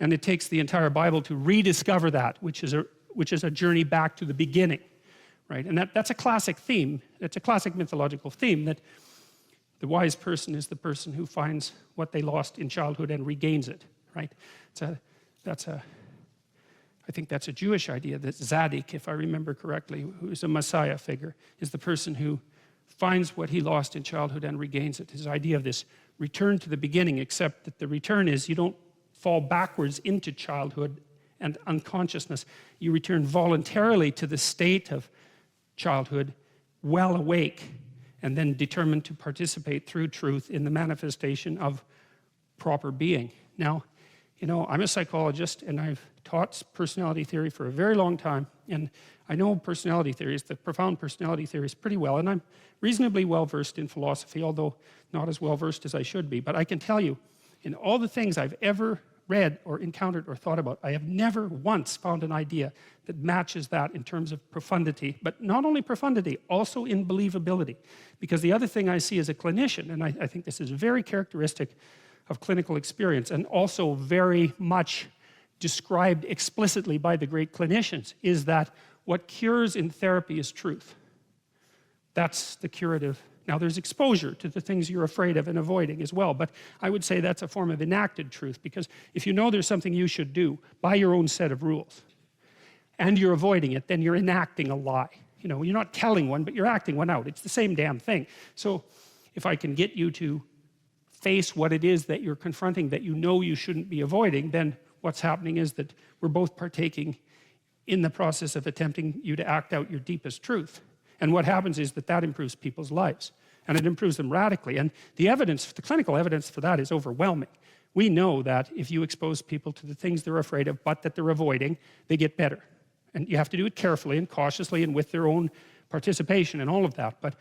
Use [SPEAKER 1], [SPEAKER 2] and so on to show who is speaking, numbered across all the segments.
[SPEAKER 1] And it takes the entire Bible to rediscover that, which is a journey back to the beginning, right? And that's a classic theme. It's a classic mythological theme that the wise person is the person who finds what they lost in childhood and regains it, right? I think that's a Jewish idea, that Zadok, if I remember correctly, who is a Messiah figure, is the person who finds what he lost in childhood and regains it. His idea of this return to the beginning, except that the return is you don't fall backwards into childhood and unconsciousness. You return voluntarily to the state of childhood, well awake, and then determined to participate through truth in the manifestation of proper being. Now, you know, I'm a psychologist and I've taught personality theory for a very long time, and I know personality theories, the profound personality theories, pretty well, and I'm reasonably well versed in philosophy, although not as well versed as I should be. But I can tell you, in all the things I've ever read or encountered or thought about, I have never once found an idea that matches that in terms of profundity, but not only profundity, also in believability. Because the other thing I see as a clinician, and I think this is very characteristic of clinical experience and also very much described explicitly by the great clinicians, is that what cures in therapy is truth. That's the curative. Now there's exposure to the things you're afraid of and avoiding as well, but I would say that's a form of enacted truth, because if you know there's something you should do by your own set of rules and you're avoiding it, then you're enacting a lie. You know, you're not telling one, but you're acting one out. It's the same damn thing. So if I can get you to face what it is that you're confronting that you know you shouldn't be avoiding, then what's happening is that we're both partaking in the process of attempting you to act out your deepest truth. And what happens is that improves people's lives, and it improves them radically. And the evidence, the clinical evidence for that is overwhelming. We know that if you expose people to the things they're afraid of but that they're avoiding, they get better. And you have to do it carefully and cautiously and with their own participation and all of that. But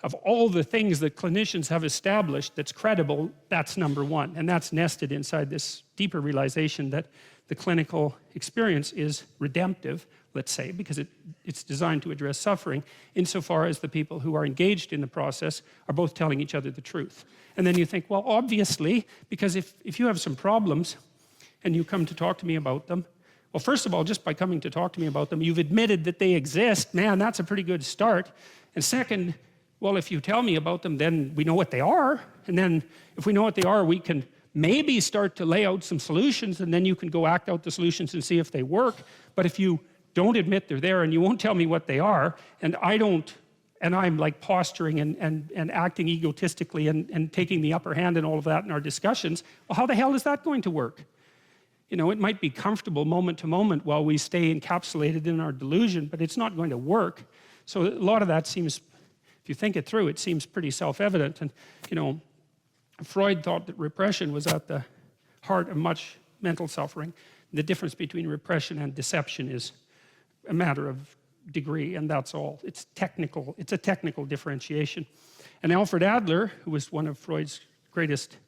[SPEAKER 1] of all the things that clinicians have established that's credible, that's number one. And that's nested inside this deeper realization that the clinical experience is redemptive, let's say, because it's designed to address suffering, insofar as the people who are engaged in the process are both telling each other the truth. And then you think, well, obviously, because if you have some problems and you come to talk to me about them, well, first of all, just by coming to talk to me about them, you've admitted that they exist. Man, that's a pretty good start. And second, well, if you tell me about them, then we know what they are. And then if we know what they are, we can maybe start to lay out some solutions, and then you can go act out the solutions and see if they work. But if you don't admit they're there and you won't tell me what they are, and I don't, and I'm like posturing and acting egotistically and taking the upper hand and all of that in our discussions, well, how the hell is that going to work? You know, it might be comfortable moment to moment while we stay encapsulated in our delusion, but it's not going to work. So a lot of that seems, if you think it through, it seems pretty self-evident. And, you know, Freud thought that repression was at the heart of much mental suffering. The difference between repression and deception is a matter of degree, and that's all. It's technical. It's a technical differentiation. And Alfred Adler, who was one of Freud's greatest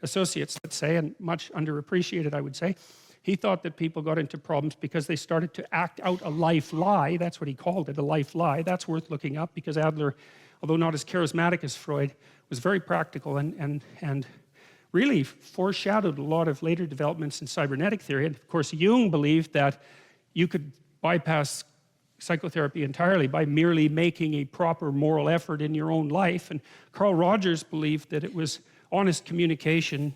[SPEAKER 1] associates, let's say, and much underappreciated, I would say, he thought that people got into problems because they started to act out a life lie. That's what he called it, a life lie. That's worth looking up, because Adler, although not as charismatic as Freud, was very practical and really foreshadowed a lot of later developments in cybernetic theory. And of course, Jung believed that you could bypass psychotherapy entirely by merely making a proper moral effort in your own life. And Carl Rogers believed that it was honest communication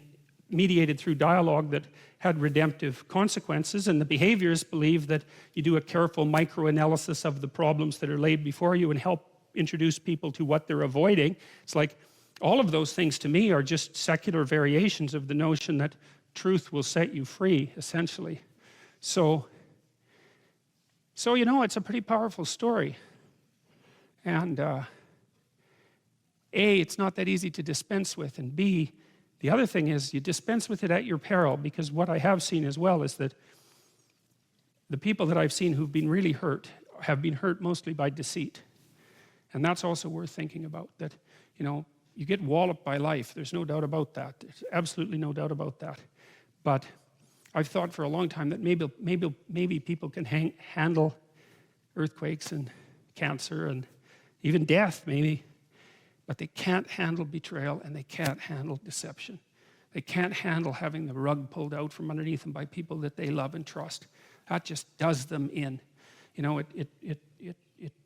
[SPEAKER 1] mediated through dialogue that had redemptive consequences. And the behaviorists believe that you do a careful microanalysis of the problems that are laid before you and help introduce people to what they're avoiding. It's like all of those things to me are just secular variations of the notion that truth will set you free, essentially. So you know, it's a pretty powerful story. And A, it's not that easy to dispense with, and B, the other thing is you dispense with it at your peril, because what I have seen as well is that the people that I've seen who've been really hurt have been hurt mostly by deceit. And that's also worth thinking about, that, you know, you get walloped by life. There's no doubt about that. There's absolutely no doubt about that. But I've thought for a long time that maybe people can handle earthquakes and cancer and even death, maybe, but they can't handle betrayal and they can't handle deception. They can't handle having the rug pulled out from underneath them by people that they love and trust. That just does them in. You know, it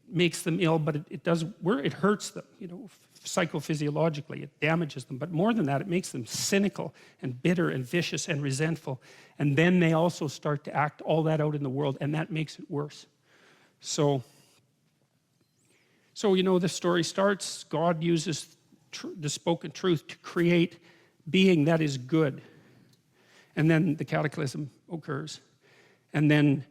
[SPEAKER 1] makes them ill, but it hurts them, you know, psychophysiologically. It damages them. But more than that, it makes them cynical and bitter and vicious and resentful. And then they also start to act all that out in the world, and that makes it worse. So you know, the story starts, God uses the spoken truth to create being that is good. And then the cataclysm occurs. And then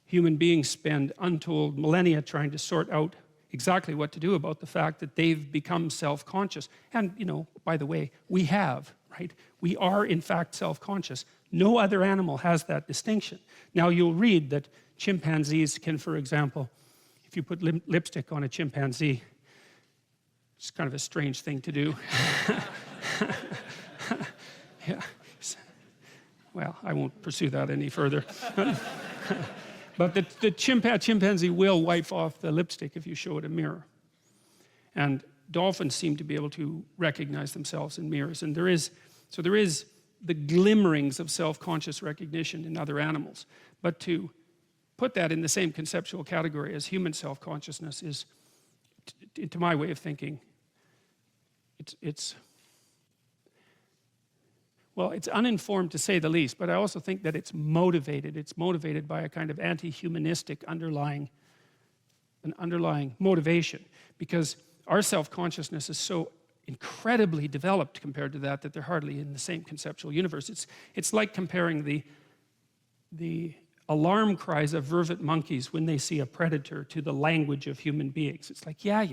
[SPEAKER 1] human beings spend untold millennia trying to sort out exactly what to do about the fact that they've become self-conscious. And, you know, by the way, we have, right? We are, in fact, self-conscious. No other animal has that distinction. Now, you'll read that chimpanzees can, for example, if you put lipstick on a chimpanzee, it's kind of a strange thing to do. Yeah. Well, I won't pursue that any further. But the chimpanzee will wipe off the lipstick if you show it a mirror. And dolphins seem to be able to recognize themselves in mirrors. And there is the glimmerings of self-conscious recognition in other animals. But to put that in the same conceptual category as human self-consciousness is, to my way of thinking, it's uninformed to say the least, but I also think that it's motivated. It's motivated by a kind of anti-humanistic underlying motivation, because our self-consciousness is so incredibly developed compared to that they're hardly in the same conceptual universe. It's like comparing the alarm cries of vervet monkeys when they see a predator to the language of human beings. It's like, yeah,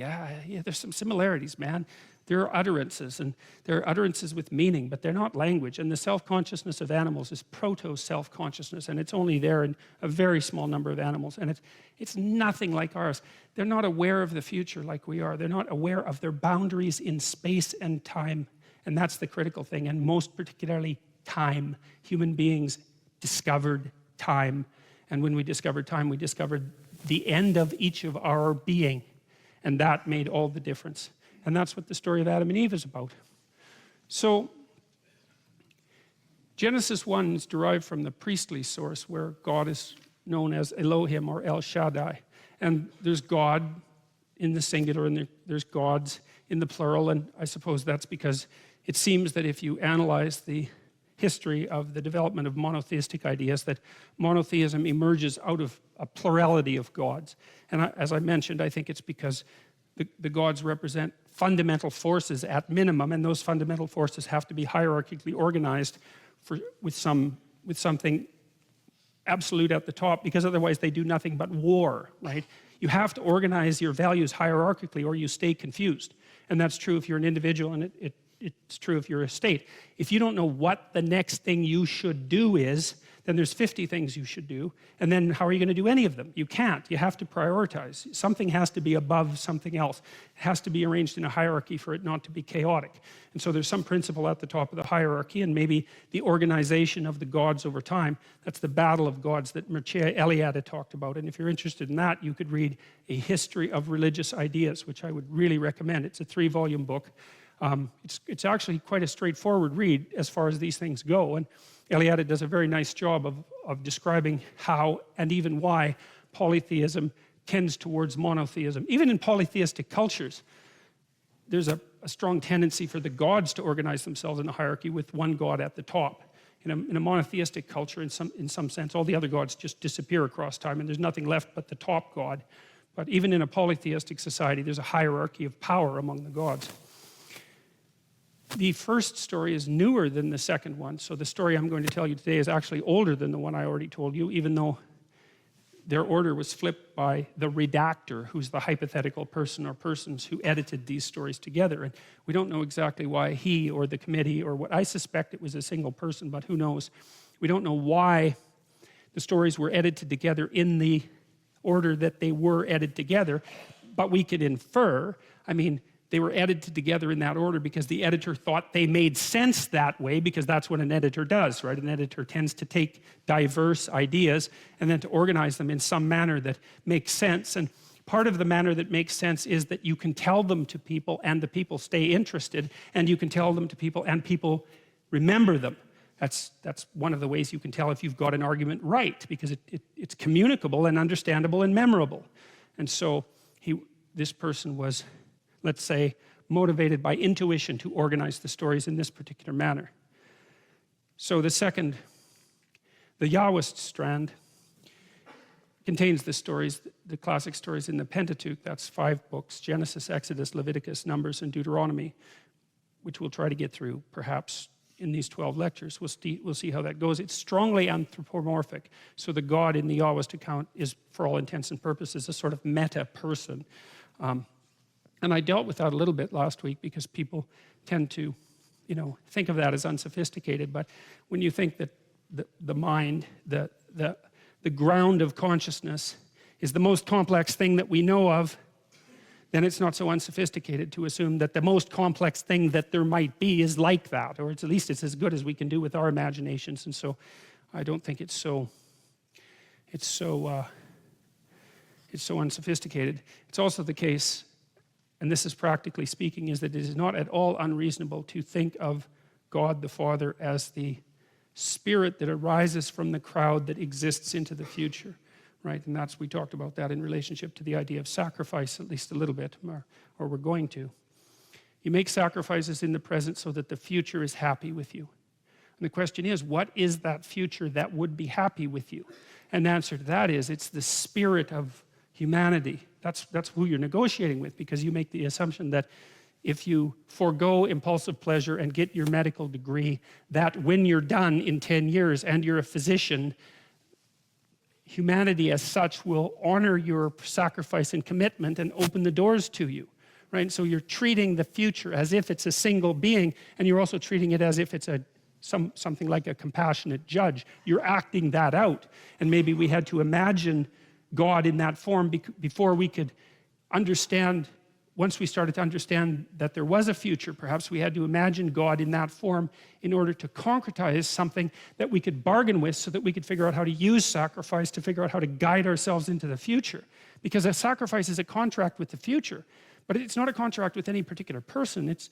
[SPEAKER 1] there's some similarities, man. There are utterances, and there are utterances with meaning, but they're not language. And the self-consciousness of animals is proto-self-consciousness, and it's only there in a very small number of animals. And it's nothing like ours. They're not aware of the future like we are. They're not aware of their boundaries in space and time. And that's the critical thing, and most particularly time. Human beings discovered time. And when we discovered time, we discovered the end of each of our being. And that made all the difference. And that's what the story of Adam and Eve is about. So, Genesis 1 is derived from the priestly source, where God is known as Elohim or El Shaddai. And there's God in the singular, and there's gods in the plural. And I suppose that's because it seems that if you analyze the history of the development of monotheistic ideas, that monotheism emerges out of a plurality of gods. And as I mentioned, I think it's because the gods represent fundamental forces at minimum, and those fundamental forces have to be hierarchically organized with something absolute at the top, because otherwise they do nothing but war, right? You have to organize your values hierarchically or you stay confused. And that's true if you're an individual, and it's true if you're a state. If you don't know what the next thing you should do is, then there's 50 things you should do, and then how are you going to do any of them? You can't. You have to prioritize. Something has to be above something else. It has to be arranged in a hierarchy for it not to be chaotic. And so there's some principle at the top of the hierarchy, and maybe the organization of the gods over time. That's the battle of gods that Mircea Eliade talked about. And if you're interested in that, you could read A History of Religious Ideas, which I would really recommend. It's a 3-volume book. It's actually quite a straightforward read as far as these things go. And Eliade does a very nice job of describing how and even why polytheism tends towards monotheism. Even in polytheistic cultures, there's a strong tendency for the gods to organize themselves in a hierarchy with one god at the top. In a monotheistic culture, in some sense, all the other gods just disappear across time, and there's nothing left but the top god. But even in a polytheistic society, there's a hierarchy of power among the gods. The first story is newer than the second one, so the story I'm going to tell you today is actually older than the one I already told you, even though their order was flipped by the redactor, who's the hypothetical person or persons who edited these stories together. And we don't know exactly why he or the committee or what. I suspect it was a single person, but who knows. We don't know why the stories were edited together in the order that they were edited together, but we could infer, they were edited together in that order because the editor thought they made sense that way, because that's what an editor does, right? An editor tends to take diverse ideas and then to organize them in some manner that makes sense. And part of the manner that makes sense is that you can tell them to people and the people stay interested, and you can tell them to people and people remember them. That's one of the ways you can tell if you've got an argument right, because it's communicable and understandable and memorable. And so this person was, let's say, motivated by intuition to organize the stories in this particular manner. So the Yahwist strand contains the stories, the classic stories in the Pentateuch. That's 5 books: Genesis, Exodus, Leviticus, Numbers, and Deuteronomy, which we'll try to get through perhaps in these 12 lectures. We'll see how that goes. It's strongly anthropomorphic. So the God in the Yahwist account is, for all intents and purposes, a sort of meta person. And I dealt with that a little bit last week, because people tend to, think of that as unsophisticated. But when you think that the mind, the ground of consciousness, is the most complex thing that we know of, then it's not so unsophisticated to assume that the most complex thing that there might be is like that, or at least it's as good as we can do with our imaginations. And so I don't think it's so unsophisticated. It's also the case, and this is practically speaking, is that it is not at all unreasonable to think of God the Father as the spirit that arises from the crowd that exists into the future. Right, and we talked about that in relationship to the idea of sacrifice, at least a little bit, or we're going to. You make sacrifices in the present so that the future is happy with you. And the question is, what is that future that would be happy with you? And the answer to that is, it's the spirit of humanity. That's who you're negotiating with, because you make the assumption that if you forego impulsive pleasure and get your medical degree, that when you're done in 10 years and you're a physician, humanity as such will honor your sacrifice and commitment and open the doors to you, right? So you're treating the future as if it's a single being, and you're also treating it as if it's something like a compassionate judge. You're acting that out. And maybe we had to imagine God in that form before we could understand. Once we started to understand that there was a future, perhaps we had to imagine God in that form in order to concretize something that we could bargain with, so that we could figure out how to use sacrifice to figure out how to guide ourselves into the future. Because a sacrifice is a contract with the future, but it's not a contract with any particular person. It's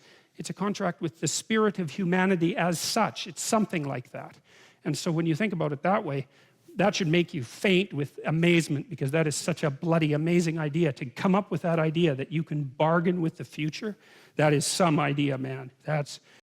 [SPEAKER 1] a contract with the spirit of humanity as such. It's something like that. And so when you think about it that way, that should make you faint with amazement, because that is such a bloody amazing idea. To come up with that idea that you can bargain with the future, that is some idea, man. That's